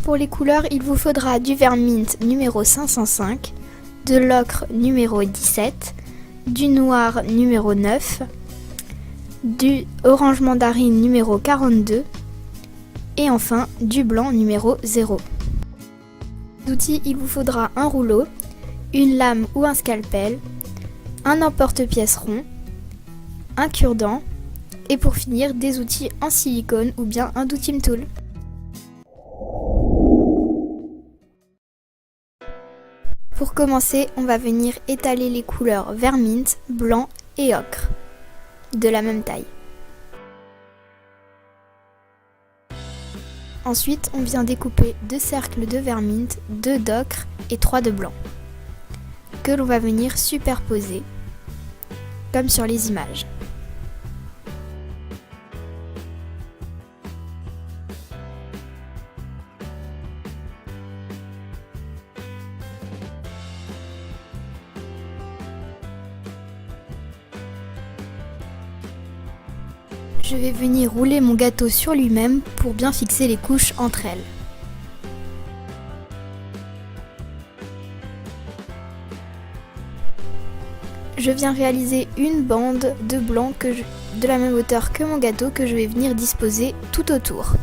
Pour les couleurs, il vous faudra du vert mint numéro 505, de l'ocre numéro 17, du noir numéro 9, du orange mandarine numéro 42 et enfin du blanc numéro 0. D'outils, il vous faudra un rouleau, une lame ou un scalpel, un emporte-pièce rond, un cure-dent et pour finir des outils en silicone ou bien un Doutime Tool. Pour commencer, on va venir étaler les couleurs vert mint, blanc et ocre, de la même taille. Ensuite, on vient découper 2 cercles de vert mint, 2 d'ocre et 3 de blanc, que l'on va venir superposer, comme sur les images. Je vais venir rouler mon gâteau sur lui-même pour bien fixer les couches entre elles. Je viens réaliser une bande de blanc de la même hauteur que mon gâteau que je vais venir disposer tout autour.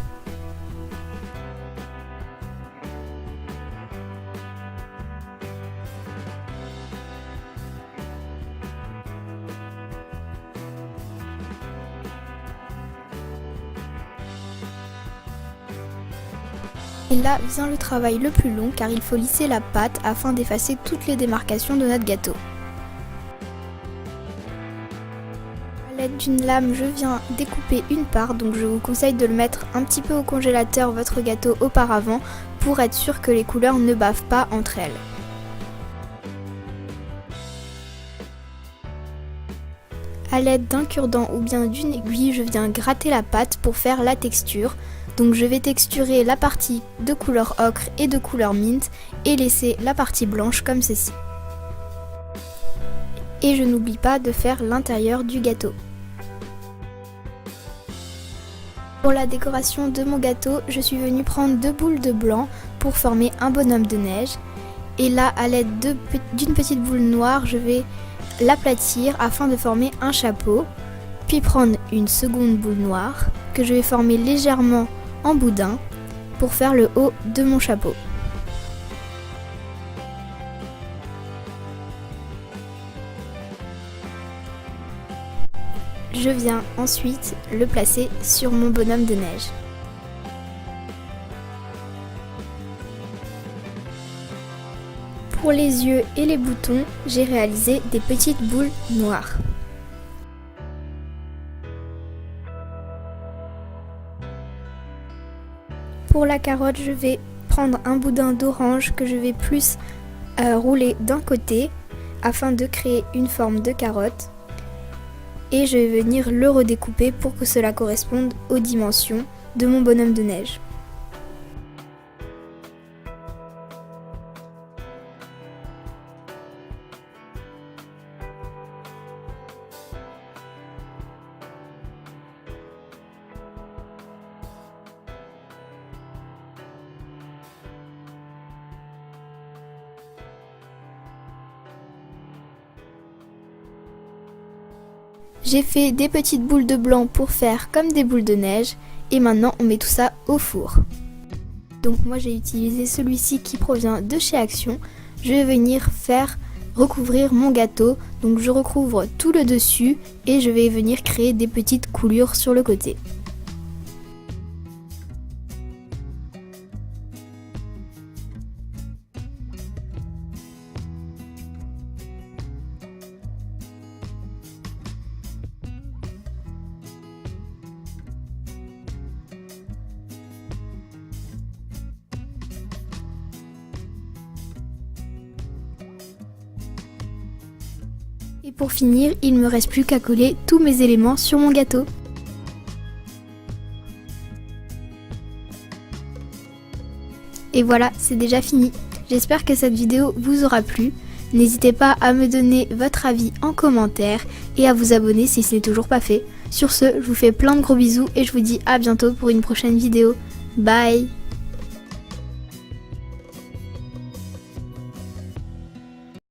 Et là vient le travail le plus long car il faut lisser la pâte afin d'effacer toutes les démarcations de notre gâteau. A l'aide d'une lame, je viens découper une part, donc je vous conseille de le mettre un petit peu au congélateur votre gâteau auparavant pour être sûr que les couleurs ne bavent pas entre elles. A l'aide d'un cure-dent ou bien d'une aiguille, je viens gratter la pâte pour faire la texture. Donc je vais texturer la partie de couleur ocre et de couleur mint et laisser la partie blanche comme ceci. Et je n'oublie pas de faire l'intérieur du gâteau. Pour la décoration de mon gâteau, je suis venue prendre 2 boules de blanc pour former un bonhomme de neige. Et là, à l'aide d'une petite boule noire, je vais l'aplatir afin de former un chapeau. Puis prendre une seconde boule noire que je vais former légèrement en boudin pour faire le haut de mon chapeau. Je viens ensuite le placer sur mon bonhomme de neige. Pour les yeux et les boutons, j'ai réalisé des petites boules noires. Pour la carotte, je vais prendre un boudin d'orange que je vais plus rouler d'un côté afin de créer une forme de carotte. Et je vais venir le redécouper pour que cela corresponde aux dimensions de mon bonhomme de neige. J'ai fait des petites boules de blanc pour faire comme des boules de neige et maintenant on met tout ça au four. Donc moi j'ai utilisé celui-ci qui provient de chez Action. Je vais venir faire recouvrir mon gâteau, donc je recouvre tout le dessus et je vais venir créer des petites coulures sur le côté. Et pour finir, il ne me reste plus qu'à coller tous mes éléments sur mon gâteau. Et voilà, c'est déjà fini. J'espère que cette vidéo vous aura plu. N'hésitez pas à me donner votre avis en commentaire et à vous abonner si ce n'est toujours pas fait. Sur ce, je vous fais plein de gros bisous et je vous dis à bientôt pour une prochaine vidéo. Bye!